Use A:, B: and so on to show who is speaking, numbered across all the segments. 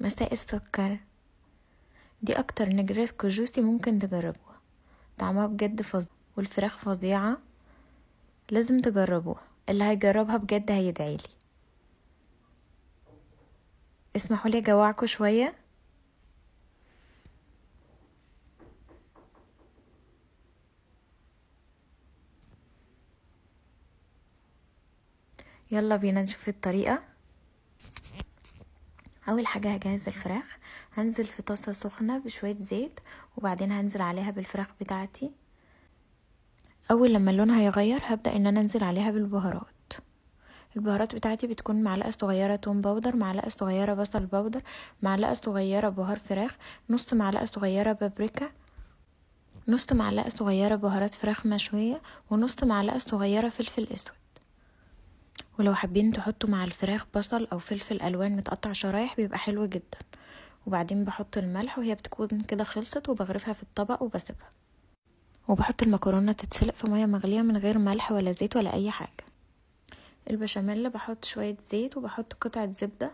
A: مساء السكر. دي اكتر نجريسكو جوسي ممكن تجربوها، طعمها بجد فظيع والفراخ فظيعة، لازم تجربوها. اللي هيجربها بجد هيدعيلي. اسمحوا لي اجوعكوا شوية. يلا بينا نشوف الطريقة. اول حاجة هجهز الفراخ، هنزل في طاسة سخنة بشوية زيت، وبعدين هنزل عليها بالفراخ بتاعتي. اول لما لونها يغير هبدأ ان انا انزل عليها بالبهارات. البهارات بتاعتي بتكون معلقة صغيرة توم باودر، معلقة صغيرة بصل باودر، معلقة صغيرة بهار فراخ، نص معلقة صغيرة بابريكا، نص معلقة صغيرة بهارات فراخ مشوية، ونص معلقة صغيرة فلفل اسود. ولو حابين تحطوا مع الفراخ بصل او فلفل الوان متقطع شرايح بيبقى حلو جدا. وبعدين بحط الملح وهي بتكون كده خلصت، وبغرفها في الطبق وبسيبها. وبحط المكرونة تتسلق في مية مغلية من غير ملح ولا زيت ولا اي حاجة. البشاميل بحط شوية زيت وبحط قطعة زبدة،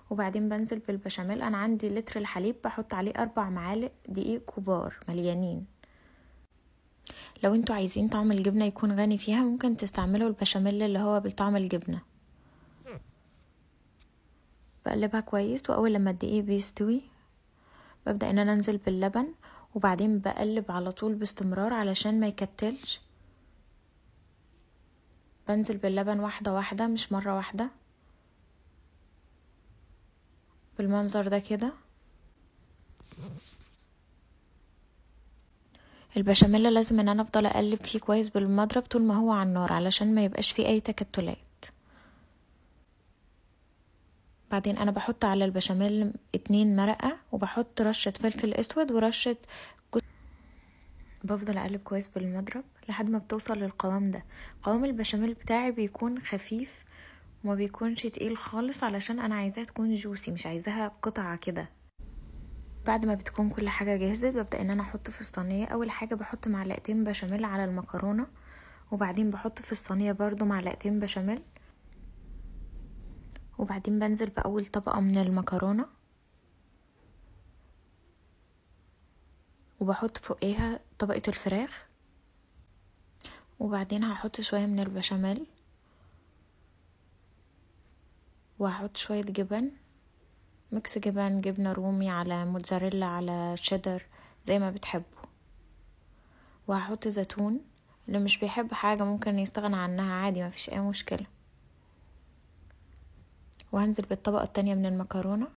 A: وبعدين بنزل بالبشاميل. انا عندي لتر الحليب بحط عليه 4 معالق دقيق كبار مليانين. لو انتوا عايزين طعم الجبنة يكون غني فيها ممكن تستعملوا البشاميل اللي هو بالطعم الجبنة. بقلبها كويس، واول لما الدقيق بيستوي ببدأ ان انا انزل باللبن، وبعدين بقلب على طول باستمرار علشان ما يكتلش. بنزل باللبن واحدة واحدة مش مرة واحدة، بالمنظر ده كده. البشاميل لازم ان انا افضل اقلب فيه كويس بالمضرب طول ما هو على النار علشان ما يبقاش فيه اي تكتلات. بعدين انا بحط على البشاميل 2 مرقة، وبحط رشة فلفل اسود ورشة بفضل اقلب كويس بالمضرب لحد ما بتوصل للقوام ده. قوام البشاميل بتاعي بيكون خفيف وما بيكونش تقيل خالص، علشان انا عايزاها تكون جوسي، مش عايزاها قطعة كده. بعد ما بتكون كل حاجة جهزت ببدأ ان انا احط في الصينية. اول حاجة بحط معلقتين بشاميل على المكرونة، وبعدين بحط في الصينية برضو معلقتين بشاميل، وبعدين بنزل بأول طبقة من المكرونة، وبحط فوقيها طبقة الفراخ، وبعدين هحط شوية من البشاميل، وهحط شوية جبن، ميكس جبن، جبنة رومي على موتزاريلا على شيدر زي ما بتحبوا. وهحط زيتون، اللي مش بيحب حاجة ممكن يستغنى عنها عادي، ما فيش اي مشكلة. وهنزل بالطبقة التانية من المكرونة،